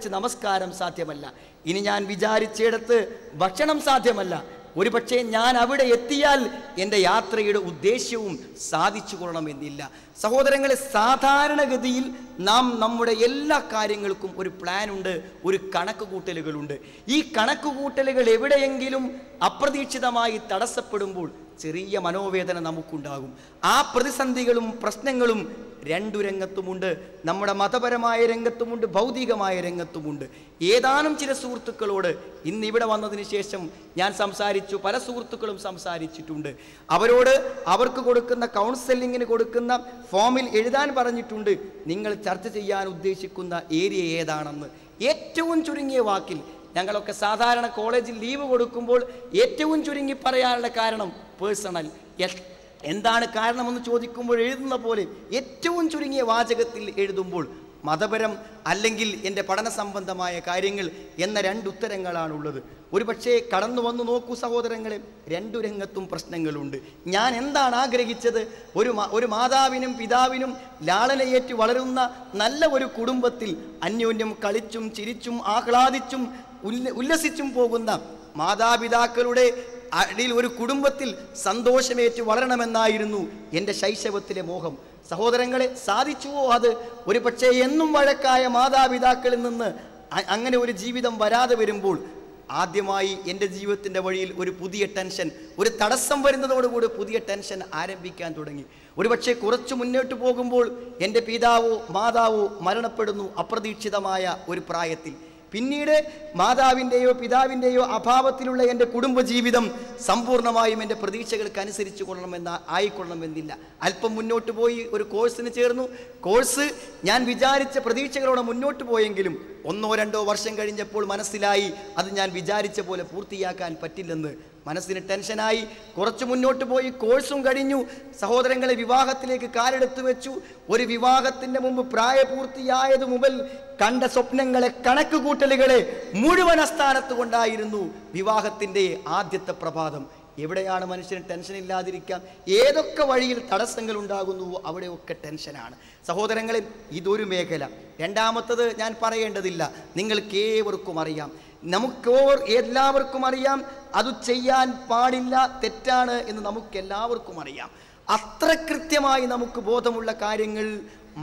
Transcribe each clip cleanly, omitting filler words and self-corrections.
വെച്ച് നമസ്കാരം സാധ്യമല്ല. ഇനി ഞാൻ വിചാരിച്ചിടത്ത് ഭക്ഷണം സാധ്യമല്ല. ഒരു പക്ഷേ ഞാൻ അവിടെ എത്തിയാൽ എൻ്റെ യാത്രയുടെ ഉദ്ദേശ്യവും സാധിച്ചു കൊള്ളണമെന്നില്ല. സഹോദരങ്ങളെ, സാധാരണഗതിയിൽ നാം നമ്മുടെ എല്ലാ കാര്യങ്ങൾക്കും ഒരു പ്ലാനുണ്ട്, ഒരു കണക്ക് കൂട്ടലുകളുണ്ട്. ഈ കണക്ക് കൂട്ടലുകൾ എവിടെയെങ്കിലും അപ്രതീക്ഷിതമായി തടസ്സപ്പെടുമ്പോൾ ചെറിയ മനോവേദന നമുക്കുണ്ടാകും. ആ പ്രതിസന്ധികളും പ്രശ്നങ്ങളും രണ്ടു രംഗത്തുമുണ്ട്. നമ്മുടെ മതപരമായ രംഗത്തുമുണ്ട്, ഭൗതികമായ രംഗത്തുമുണ്ട്. ഏതാനും ചില സുഹൃത്തുക്കളോട് ഇന്നിവിടെ വന്നതിന് ശേഷം ഞാൻ സംസാരിച്ചു, പല സുഹൃത്തുക്കളും സംസാരിച്ചിട്ടുണ്ട്. അവരോട് അവർക്ക് കൊടുക്കുന്ന കൗൺസിലിങ്ങിന് കൊടുക്കുന്ന ഫോമിൽ എഴുതാൻ പറഞ്ഞിട്ടുണ്ട്, നിങ്ങൾ ചർച്ച ചെയ്യാൻ ഉദ്ദേശിക്കുന്ന ഏരിയ ഏതാണെന്ന്. ഏറ്റവും ചുരുങ്ങിയ വാക്കിൽ, ഞങ്ങളൊക്കെ സാധാരണ കോളേജിൽ ലീവ് കൊടുക്കുമ്പോൾ ഏറ്റവും ചുരുങ്ങി പറയാനുള്ള കാരണം പേഴ്സണൽ. എന്താണ് കാരണമെന്ന് ചോദിക്കുമ്പോൾ എഴുതുന്ന പോലെ ഏറ്റവും ചുരുങ്ങിയ വാചകത്തിൽ എഴുതുമ്പോൾ മതപരം അല്ലെങ്കിൽ എൻ്റെ പഠന സംബന്ധമായ കാര്യങ്ങൾ എന്ന രണ്ടുത്തരങ്ങളാണുള്ളത്. ഒരുപക്ഷെ കടന്നു വന്നു നോക്കൂ സഹോദരങ്ങളെ, രണ്ടു രംഗത്തും പ്രശ്നങ്ങളുണ്ട്. ഞാൻ എന്താണ് ആഗ്രഹിച്ചത്? ഒരു മാതാവിനും പിതാവിനും ലാളനയേറ്റ് വളരുന്ന നല്ല ഒരു കുടുംബത്തിൽ അന്യോന്യം കളിച്ചും ചിരിച്ചും ആഹ്ലാദിച്ചും ഉല്ലസിച്ചും പോകുന്ന മാതാപിതാക്കളുടെ അടിയിൽ ഒരു കുടുംബത്തിൽ സന്തോഷമേറ്റ് വളരണമെന്നായിരുന്നു എൻ്റെ ശൈശവത്തിലെ മോഹം. സഹോദരങ്ങളെ, സാധിച്ചുവോ അത്? ഒരു പക്ഷേ എന്നും വഴക്കായ മാതാപിതാക്കളിൽ നിന്ന് അങ്ങനെ ഒരു ജീവിതം വരാതെ വരുമ്പോൾ ആദ്യമായി എൻ്റെ ജീവിതത്തിൻ്റെ വഴിയിൽ ഒരു പുതിയ ടെൻഷൻ, ഒരു തടസ്സം വരുന്നതോടുകൂടി പുതിയ ടെൻഷൻ ആരംഭിക്കാൻ തുടങ്ങി. ഒരുപക്ഷെ കുറച്ച് മുന്നോട്ട് പോകുമ്പോൾ എൻ്റെ പിതാവോ മാതാവോ മരണപ്പെടുന്നു അപ്രതീക്ഷിതമായ ഒരു പ്രായത്തിൽ. പിന്നീട് മാതാവിൻ്റെയോ പിതാവിൻ്റെയോ അഭാവത്തിലുള്ള എൻ്റെ കുടുംബജീവിതം സമ്പൂർണ്ണമായും എൻ്റെ പ്രതീക്ഷകൾക്ക് അനുസരിച്ച് ആയിക്കൊള്ളണമെന്നില്ല. അല്പം മുന്നോട്ട് പോയി ഒരു കോഴ്സിന് ചേർന്നു. കോഴ്സ് ഞാൻ വിചാരിച്ച പ്രതീക്ഷകളോടെ മുന്നോട്ട് പോയെങ്കിലും 1-2 വർഷം കഴിഞ്ഞപ്പോൾ മനസ്സിലായി അത് ഞാൻ വിചാരിച്ച പോലെ പൂർത്തിയാക്കാൻ പറ്റില്ലെന്ന്. മനസ്സിന് ടെൻഷനായി. കുറച്ച് മുന്നോട്ട് പോയി, കോഴ്സും കഴിഞ്ഞു. സഹോദരങ്ങളെ, വിവാഹത്തിലേക്ക് കാലെടുത്തു വെച്ചു. ഒരു വിവാഹത്തിൻ്റെ മുമ്പ് പ്രായപൂർത്തിയായത് മുതൽ കണ്ട സ്വപ്നങ്ങളെ, കണക്ക് കൂട്ടലുകളെ മുഴുവൻ അസ്ഥാനത്ത് കൊണ്ടായിരുന്നു വിവാഹത്തിൻ്റെ ആദ്യത്തെ പ്രഭാതം. എവിടെയാണ് മനുഷ്യന് ടെൻഷൻ ഇല്ലാതിരിക്കാം? ഏതൊക്കെ വഴിയിൽ തടസ്സങ്ങൾ ഉണ്ടാകുന്നുവോ അവിടെയൊക്കെ ടെൻഷനാണ്. സഹോദരങ്ങളെ, ഇതൊരു മേഖല. രണ്ടാമത്തത് ഞാൻ പറയേണ്ടതില്ല, നിങ്ങൾക്കേവർക്കും അറിയാം, എല്ലാവർക്കും അറിയാം അത് ചെയ്യാൻ പാടില്ല, തെറ്റാണ് എന്ന് നമുക്കെല്ലാവർക്കും അറിയാം. അത്ര കൃത്യമായി നമുക്ക് ബോധമുള്ള കാര്യങ്ങൾ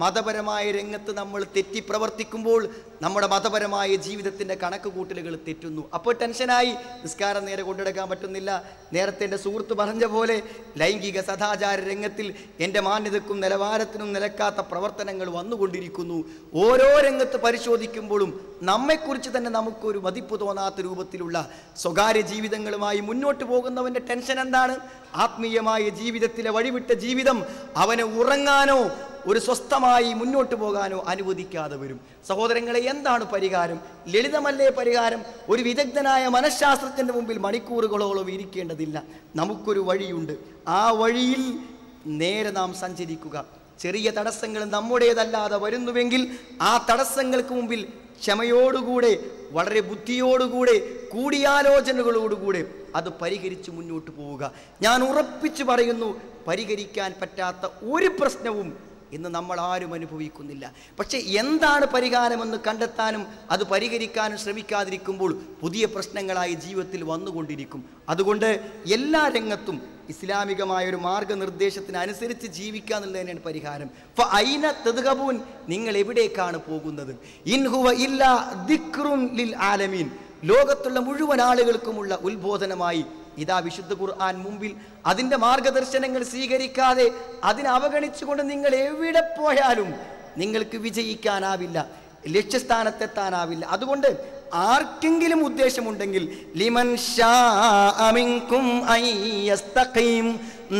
മതപരമായ രംഗത്ത് നമ്മൾ തെറ്റി പ്രവർത്തിക്കുമ്പോൾ നമ്മുടെ മതപരമായ ജീവിതത്തിൻ്റെ കണക്ക് കൂട്ടലുകൾ തെറ്റുന്നു. അപ്പോൾ ടെൻഷനായി, നിസ്കാരം നേരെ കൊണ്ടെടുക്കാൻ പറ്റുന്നില്ല. നേരത്തെ എൻ്റെ സുഹൃത്ത് പറഞ്ഞ പോലെ ലൈംഗിക സദാചാര രംഗത്തിൽ എൻ്റെ മാന്യതക്കും നിലവാരത്തിനും നിലക്കാത്ത പ്രവർത്തനങ്ങൾ വന്നുകൊണ്ടിരിക്കുന്നു. ഓരോ രംഗത്ത് പരിശോധിക്കുമ്പോഴും നമ്മെക്കുറിച്ച് തന്നെ നമുക്കൊരു മതിപ്പ് തോന്നാത്ത രൂപത്തിലുള്ള സ്വകാര്യ ജീവിതങ്ങളുമായി മുന്നോട്ട് പോകുന്നവൻ്റെ ടെൻഷൻ എന്താണ്? ആത്മീയമായ ജീവിതത്തിലെ വഴിവിട്ട ജീവിതം അവനെ ഉറങ്ങാനോ ഒരു സ്വസ്ഥമായി മുന്നോട്ട് പോകാനോ അനുവദിക്കാതെ വരും. സഹോദരങ്ങളെ, എന്താണ് പരിഹാരം? ലളിതമല്ലേ പരിഹാരം? ഒരു വിദഗ്ധനായ മനഃശാസ്ത്രജ്ഞൻ്റെ മുമ്പിൽ മണിക്കൂറുകളോളം ഇരിക്കേണ്ടതില്ല. നമുക്കൊരു വഴിയുണ്ട്. ആ വഴിയിൽ നേരെ നാം സഞ്ചരിക്കുക. ചെറിയ തടസ്സങ്ങൾ നമ്മുടേതല്ലാതെ വരുന്നുവെങ്കിൽ ആ തടസ്സങ്ങൾക്ക് മുമ്പിൽ ക്ഷമയോടുകൂടെ, വളരെ ബുദ്ധിയോടുകൂടെ, കൂടിയാലോചനകളോടുകൂടെ അത് പരിഹരിച്ച് മുന്നോട്ട് പോവുക. ഞാൻ ഉറപ്പിച്ചു പറയുന്നു, പരിഹരിക്കാൻ പറ്റാത്ത ഒരു പ്രശ്നവും ഇന്ന് നമ്മൾ ആരും അനുഭവിക്കുന്നില്ല. പക്ഷേ എന്താണ് പരിഹാരമെന്ന് കണ്ടെത്താനും അത് പരിഹരിക്കാനും ശ്രമിക്കാതിരിക്കുമ്പോൾ പുതിയ പ്രശ്നങ്ങളായി ജീവിതത്തിൽ വന്നുകൊണ്ടിരിക്കും. അതുകൊണ്ട് എല്ലാ രംഗത്തും ഇസ്ലാമികമായൊരു മാർഗനിർദ്ദേശത്തിന് അനുസരിച്ച് ജീവിക്കുക എന്നുള്ളത് തന്നെയാണ് പരിഹാരം. ഫഅൈന തദ്ഹബൂൻ, നിങ്ങൾ എവിടേക്കാണ് പോകുന്നത്? ഇൻ ഹുവ ഇല്ലാ ദിക്റുൻ ലിൽ ആലമീൻ, ലോകത്തുള്ള മുഴുവൻ ആളുകൾക്കുമുള്ള ഉത്ബോധനമായി ഇതാ വിശുദ്ധ ഖുർആൻ മുമ്പിൽ. അതിൻ്റെ മാർഗദർശനങ്ങൾ സ്വീകരിക്കാതെ അതിനെ അവഗണിച്ചുകൊണ്ട് നിങ്ങൾ എവിടെ പോയാലും നിങ്ങൾക്ക് വിജയിക്കാനാവില്ല, ലക്ഷ്യസ്ഥാനത്തെത്താനാവില്ല. അതുകൊണ്ട് ആർക്കെങ്കിലും ഉദ്ദേശമുണ്ടെങ്കിൽ ലിമൻ ശാഅ മിൻകും അൻ യസ്തഖീം,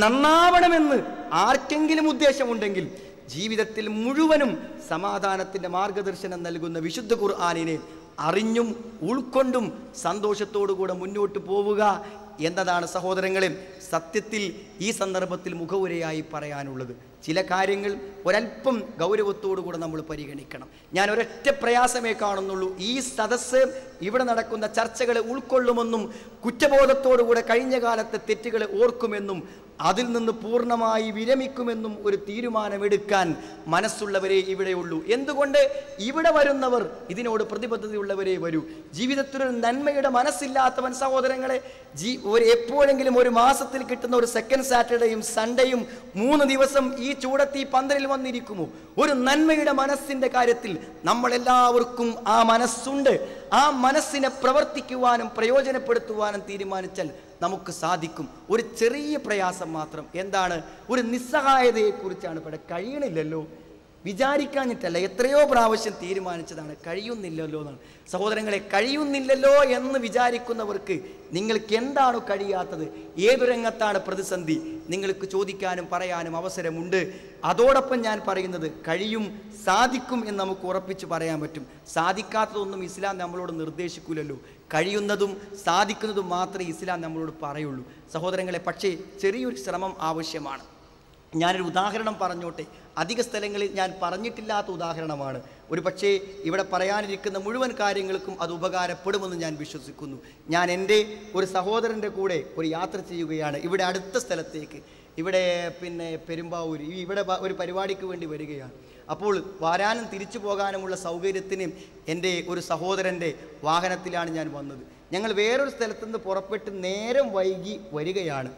നന്നാവണമെന്ന് ആർക്കെങ്കിലും ഉദ്ദേശമുണ്ടെങ്കിൽ ജീവിതത്തിൽ മുഴുവനും സമാധാനത്തിൻ്റെ മാർഗദർശനം നൽകുന്ന വിശുദ്ധ ഖുർആനിനെ അറിഞ്ഞും ഉൾക്കൊണ്ടും സന്തോഷത്തോടുകൂടെ മുന്നോട്ട് പോവുക എന്നതാണ് സഹോദരങ്ങളെ സത്യത്തിൽ ഈ സന്ദർഭത്തിൽ മുഖവുരയായി പറയാനുള്ളത്. ചില കാര്യങ്ങൾ ഒരല്പം ഗൗരവത്തോടുകൂടെ നമ്മൾ പരിഗണിക്കണം. ഞാൻ ഒരൊറ്റ പ്രയാസമേ കാണുന്നുള്ളൂ, ഈ സദസ്സ് ഇവിടെ നടക്കുന്ന ചർച്ചകളെ ഉൾക്കൊള്ളുമെന്നും കുറ്റബോധത്തോടുകൂടെ കഴിഞ്ഞ കാലത്തെ തെറ്റുകളെ ഓർക്കുമെന്നും അതിൽ നിന്ന് പൂർണ്ണമായി വിരമിക്കുമെന്നും ഒരു തീരുമാനമെടുക്കാൻ മനസ്സുള്ളവരെ ഇവിടെയുള്ളൂ. എന്തുകൊണ്ട്? ഇവിടെ വരുന്നവർ ഇതിനോട് പ്രതിബദ്ധതയുള്ളവരെ വരൂ. ജീവിതത്തിലൊരു നന്മയുടെ മനസ്സില്ലാത്തവൻ സഹോദരങ്ങളെ എപ്പോഴെങ്കിലും ഒരു മാസത്തിൽ കിട്ടുന്ന ഒരു സെക്കൻഡ് സാറ്റർഡേയും സൺഡേയും 3 ദിവസം ഈ ചൂടത്ത് ഈ പന്തലിൽ വന്നിരിക്കുമോ? ഒരു നന്മയുടെ മനസ്സിൻ്റെ കാര്യത്തിൽ നമ്മളെല്ലാവർക്കും ആ മനസ്സുണ്ട്. ആ മനസ്സിനെ പ്രവർത്തിക്കുവാനും പ്രയോജനപ്പെടുത്തുവാനും തീരുമാനിച്ചാൽ നമുക്ക് സാധിക്കും. ഒരു ചെറിയ പ്രയാസം മാത്രം. എന്താണ്? ഒരു നിസ്സഹായതയെക്കുറിച്ചാണ്. ഇവിടെ കഴിയണില്ലല്ലോ, വിചാരിക്കാഞ്ഞിട്ടല്ല, എത്രയോ പ്രാവശ്യം തീരുമാനിച്ചതാണ്, കഴിയുന്നില്ലല്ലോ എന്നാണ്. സഹോദരങ്ങളെ, കഴിയുന്നില്ലല്ലോ എന്ന് വിചാരിക്കുന്നവർക്ക് നിങ്ങൾക്ക് എന്താണോ കഴിയാത്തത്, ഏതു രംഗത്താണ് പ്രതിസന്ധി, നിങ്ങൾക്ക് ചോദിക്കാനും പറയാനും അവസരമുണ്ട്. അതോടൊപ്പം ഞാൻ പറയുന്നത് കഴിയും, സാധിക്കും എന്ന് നമുക്ക് ഉറപ്പിച്ച് പറയാൻ പറ്റും. സാധിക്കാത്തതൊന്നും ഇസ്ലാം നമ്മളോട് നിർദ്ദേശിക്കില്ലല്ലോ. കഴിയുന്നതും സാധിക്കുന്നതും മാത്രമേ ഇസ്ലാം നമ്മളോട് പറയുള്ളൂ സഹോദരങ്ങളെ. പക്ഷേ ചെറിയൊരു ശ്രമം ആവശ്യമാണ്. ഞാനൊരു ഉദാഹരണം പറഞ്ഞോട്ടെ. അധിക സ്ഥലങ്ങളിൽ ഞാൻ പറഞ്ഞിട്ടില്ലാത്ത ഉദാഹരണമാണ്. ഒരു പക്ഷേ ഇവിടെ പറയാനിരിക്കുന്ന മുഴുവൻ കാര്യങ്ങൾക്കും അത് ഉപകാരപ്പെടുമെന്ന് ഞാൻ വിശ്വസിക്കുന്നു. ഞാൻ എൻ്റെ ഒരു സഹോദരൻ്റെ കൂടെ ഒരു യാത്ര ചെയ്യുകയാണ് ഇവിടെ അടുത്ത സ്ഥലത്തേക്ക്. ഇവിടെ പെരുമ്പാവൂർ ഇവിടെ ഒരു പരിപാടിക്ക് വേണ്ടി വരികയാണ്. അപ്പോൾ വരാനും തിരിച്ചു പോകാനുമുള്ള സൗകര്യത്തിന് എൻ്റെ ഒരു സഹോദരൻ്റെ വാഹനത്തിലാണ് ഞാൻ വന്നത്. ഞങ്ങൾ വേറൊരു സ്ഥലത്തുനിന്ന് പുറപ്പെട്ട് നേരം വൈകി വരികയാണ്.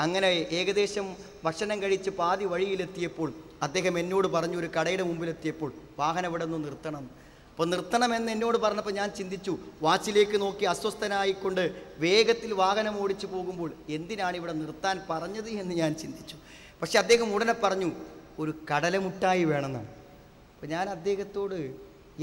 അങ്ങനെ ഏകദേശം ഭക്ഷണം കഴിച്ച് പാതി വഴിയിലെത്തിയപ്പോൾ അദ്ദേഹം എന്നോട് പറഞ്ഞു, ഒരു കടയുടെ മുമ്പിലെത്തിയപ്പോൾ വാഹനം ഇവിടെ നിന്ന് നിർത്തണം. അപ്പോൾ നിർത്തണമെന്ന് എന്നോട് പറഞ്ഞപ്പോൾ ഞാൻ ചിന്തിച്ചു, വാച്ചിലേക്ക് നോക്കി അസ്വസ്ഥനായിക്കൊണ്ട് വേഗത്തിൽ വാഹനം ഓടിച്ചു പോകുമ്പോൾ എന്തിനാണ് ഇവിടെ നിർത്താൻ പറഞ്ഞത് എന്ന് ഞാൻ ചിന്തിച്ചു. പക്ഷെ അദ്ദേഹം ഉടനെ പറഞ്ഞു, ഒരു കടലമുട്ടായി വേണമെന്നാണ്. അപ്പോൾ ഞാൻ അദ്ദേഹത്തോട്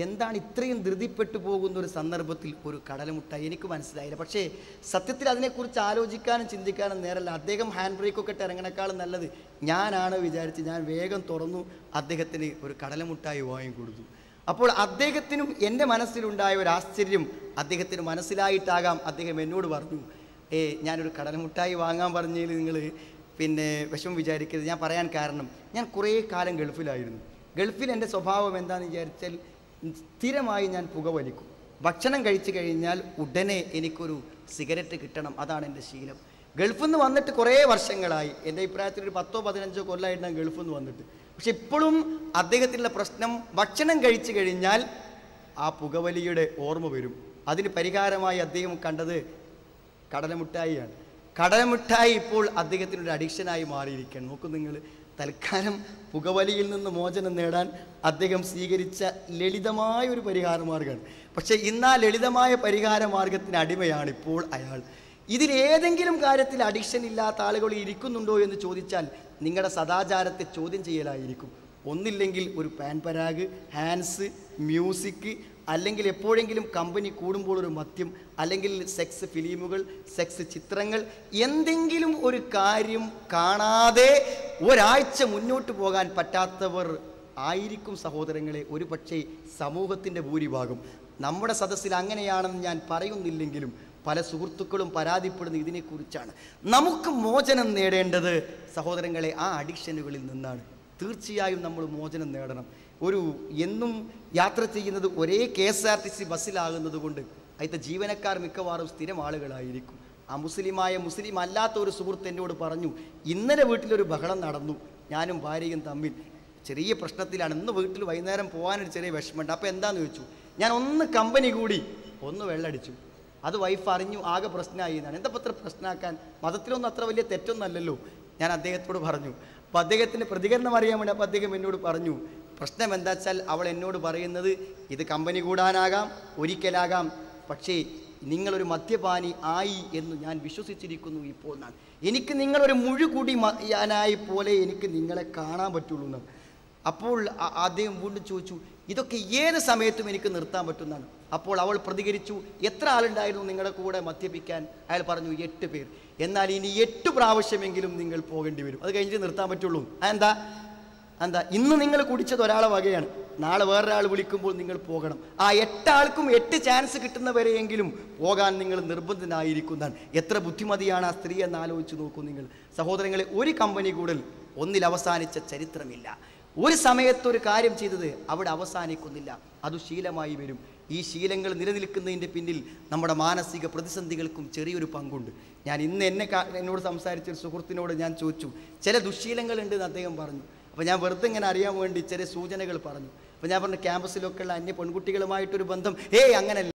എന്താണ് ഇത്രയും ധൃതിപ്പെട്ടു പോകുന്ന ഒരു സന്ദർഭത്തിൽ ഒരു കടലമുട്ടായി, എനിക്ക് മനസ്സിലായില്ല. പക്ഷേ സത്യത്തിൽ അതിനെക്കുറിച്ച് ആലോചിക്കാനും ചിന്തിക്കാനും നേരല്ല. അദ്ദേഹം ഹാൻഡ് ബ്രേക്കൊക്കെ ഇട്ട് ഇറങ്ങണേക്കാളും നല്ലത് ഞാനാണ് വിചാരിച്ച് ഞാൻ വേഗം തുറന്നു അദ്ദേഹത്തിന് ഒരു കടലമുട്ടായി വാങ്ങിക്കൊടുത്തു. അപ്പോൾ അദ്ദേഹത്തിനും എൻ്റെ മനസ്സിലുണ്ടായ ഒരു ആശ്ചര്യം അദ്ദേഹത്തിന് മനസ്സിലായിട്ടാകാം അദ്ദേഹം എന്നോട് പറഞ്ഞു, ഞാനൊരു കടലമുട്ടായി വാങ്ങാൻ പറഞ്ഞതിൽ നിങ്ങൾ വിഷമം വിചാരിക്കരുത്. ഞാൻ പറയാൻ കാരണം, ഞാൻ കുറേ കാലം ഗൾഫിലായിരുന്നു. ഗൾഫിൽ എൻ്റെ സ്വഭാവം എന്താണെന്ന് വിചാരിച്ചാൽ സ്ഥിരമായി ഞാൻ പുകവലിക്കും. ഭക്ഷണം കഴിച്ചു കഴിഞ്ഞാൽ ഉടനെ എനിക്കൊരു സിഗരറ്റ് കിട്ടണം, അതാണ് എൻ്റെ ശീലം. ഗൾഫിൽ നിന്ന് വന്നിട്ട് കുറേ വർഷങ്ങളായി. എൻ്റെ അഭിപ്രായത്തിൽ ഒരു 10-15 കൊല്ലമായിട്ട് ഞാൻ ഗൾഫിൽ നിന്ന് വന്നിട്ട്. പക്ഷെ ഇപ്പോഴും അദ്ദേഹത്തിനുള്ള പ്രശ്നം, ഭക്ഷണം കഴിച്ചു കഴിഞ്ഞാൽ ആ പുകവലിയുടെ ഓർമ്മ വരും. അതിന് പരിഹാരമായി അദ്ദേഹം കണ്ടത് കടലമുട്ടായിയാണ്. കടലമുട്ടായി ഇപ്പോൾ അദ്ദേഹത്തിനൊരു അഡിക്ഷനായി മാറിയിരിക്കുകയാണ്. നോക്കൂ നിങ്ങൾ, തൽക്കാലം പുകവലിയിൽ നിന്ന് മോചനം നേടാൻ അദ്ദേഹം സ്വീകരിച്ച ലളിതമായ ഒരു പരിഹാര മാർഗ്ഗമാണ്. പക്ഷേ ഇന്ന് ആ ലളിതമായ പരിഹാര മാർഗത്തിന് അടിമയാണ് ഇപ്പോൾ അയാൾ. ഇതിലേതെങ്കിലും കാര്യത്തിൽ അഡിക്ഷൻ ഇല്ലാത്ത ആളുകൾ ഇരിക്കുന്നുണ്ടോ എന്ന് ചോദിച്ചാൽ നിങ്ങളുടെ സദാചാരത്തെ ചോദ്യം ചെയ്യലായിരിക്കും. ഒന്നില്ലെങ്കിൽ ഒരു പാൻ പരാഗ്, ഹാൻസ്, മ്യൂസിക്, അല്ലെങ്കിൽ എപ്പോഴെങ്കിലും കമ്പനി കൂടുമ്പോൾ ഒരു മദ്യം, അല്ലെങ്കിൽ സെക്സ് ഫിലിമുകൾ, സെക്സ് ചിത്രങ്ങൾ, എന്തെങ്കിലും ഒരു കാര്യം കാണാതെ ഒരാഴ്ച മുന്നോട്ട് പോകാൻ പറ്റാത്തവർ ആയിരിക്കും സഹോദരങ്ങളെ ഒരു പക്ഷേ സമൂഹത്തിൻ്റെ ഭൂരിഭാഗം. നമ്മുടെ സദസ്സിൽ അങ്ങനെയാണെന്ന് ഞാൻ പറയുന്നില്ലെങ്കിലും പല സുഹൃത്തുക്കളും പരാതിപ്പെടുന്ന ഇതിനെക്കുറിച്ചാണ്. നമുക്ക് മോചനം നേടേണ്ടത് സഹോദരങ്ങളെ ആ അഡിക്ഷനുകളിൽ നിന്നാണ്. തീർച്ചയായും നമ്മൾ മോചനം നേടണം. എന്നും യാത്ര ചെയ്യുന്നത് ഒരേ KSRTC ബസ്സിലാകുന്നത് കൊണ്ട് അതിൻ്റെ ജീവനക്കാർ മിക്കവാറും സ്ഥിരം ആളുകളായിരിക്കും. ആ മുസ്ലിം അല്ലാത്ത ഒരു സുഹൃത്ത് എന്നോട് പറഞ്ഞു, ഇന്നലെ വീട്ടിലൊരു ബഹളം നടന്നു, ഞാനും ഭാര്യയും തമ്മിൽ ചെറിയ പ്രശ്നത്തിലാണ്, ഇന്ന് വീട്ടിൽ വൈകുന്നേരം പോകാനൊരു ചെറിയ വിഷമമുണ്ട്. അപ്പോൾ എന്താണെന്ന് ചോദിച്ചു. ഞാൻ ഒന്ന് കമ്പനി കൂടി ഒന്ന് വെള്ളടിച്ചു. അത് വൈഫ് അറിഞ്ഞു, ആകെ പ്രശ്നമായി എന്നാണ്. എന്താ പത്ര പ്രശ്നമാക്കാൻ, മതത്തിലൊന്നും അത്ര വലിയ തെറ്റൊന്നല്ലല്ലോ ഞാൻ അദ്ദേഹത്തോട് പറഞ്ഞു. അപ്പോൾ അദ്ദേഹത്തിൻ്റെ പ്രതികരണം അറിയാൻ വേണ്ടി അപ്പോൾ അദ്ദേഹം എന്നോട് പറഞ്ഞു, പ്രശ്നം എന്താ വെച്ചാൽ അവൾ എന്നോട് പറയുന്നത് ഇത് കമ്പനി കൂടാനാകാം, ഒരിക്കലാകാം, പക്ഷേ നിങ്ങളൊരു മദ്യപാനി ആയി എന്ന് ഞാൻ വിശ്വസിച്ചിരിക്കുന്നു ഇപ്പോൾ എന്നാണ്. എനിക്ക് നിങ്ങളൊരു മുഴുകൂടി ഞാനായി പോലെ എനിക്ക് നിങ്ങളെ കാണാൻ പറ്റുള്ളൂ എന്നാണ്. അപ്പോൾ അദ്ദേഹം വീണ്ടും ചോദിച്ചു, ഇതൊക്കെ ഏത് സമയത്തും എനിക്ക് നിർത്താൻ പറ്റുന്നതാണ്. അപ്പോൾ അവൾ പ്രതികരിച്ചു, എത്ര ആളുണ്ടായിരുന്നു നിങ്ങളുടെ കൂടെ മദ്യപിക്കാൻ? അയാൾ പറഞ്ഞു 8 പേർ. എന്നാൽ ഇനി 8 പ്രാവശ്യമെങ്കിലും നിങ്ങൾ പോകേണ്ടി വരും, അത് കഴിഞ്ഞിട്ട് നിർത്താൻ പറ്റുള്ളൂ. എന്താ ഇന്ന് നിങ്ങൾ കുടിച്ചത് ഒരാളെ വകയാണ്, നാളെ വേറൊരാൾ വിളിക്കുമ്പോൾ നിങ്ങൾ പോകണം. ആ 8 ആൾക്കും 8 ചാൻസ് കിട്ടുന്നവരെയെങ്കിലും പോകാൻ നിങ്ങൾ നിർബന്ധനായിരിക്കുന്നതാണ്. എത്ര ബുദ്ധിമതിയാണ് ആ സ്ത്രീ എന്ന് ആലോചിച്ച് നോക്കൂ നിങ്ങൾ സഹോദരങ്ങളെ. ഒരു കമ്പനി കൂടൽ ഒന്നിൽ അവസാനിച്ച ചരിത്രമില്ല. ഒരു സമയത്തൊരു കാര്യം ചെയ്തത് അവിടെ അവസാനിക്കുന്നില്ല, അത് ശീലമായി വരും. ഈ ശീലങ്ങൾ നിലനിൽക്കുന്നതിൻ്റെ പിന്നിൽ നമ്മുടെ മാനസിക പ്രതിസന്ധികൾക്കും ചെറിയൊരു പങ്കുണ്ട്. ഞാൻ ഇന്ന് എന്നോട് സംസാരിച്ചൊരു സുഹൃത്തിനോട് ഞാൻ ചോദിച്ചു, ചില ദുശ്ശീലങ്ങളുണ്ട് എന്ന് അദ്ദേഹം പറഞ്ഞു. അപ്പോൾ ഞാൻ വെറുതെ ഇങ്ങനെ അറിയാൻ വേണ്ടി ചില സൂചനകൾ പറഞ്ഞു. അപ്പോൾ ഞാൻ പറഞ്ഞു, ക്യാമ്പസിലൊക്കെ ഉള്ള അന്യ പെൺകുട്ടികളുമായിട്ടൊരു ബന്ധം അങ്ങനെയല്ല.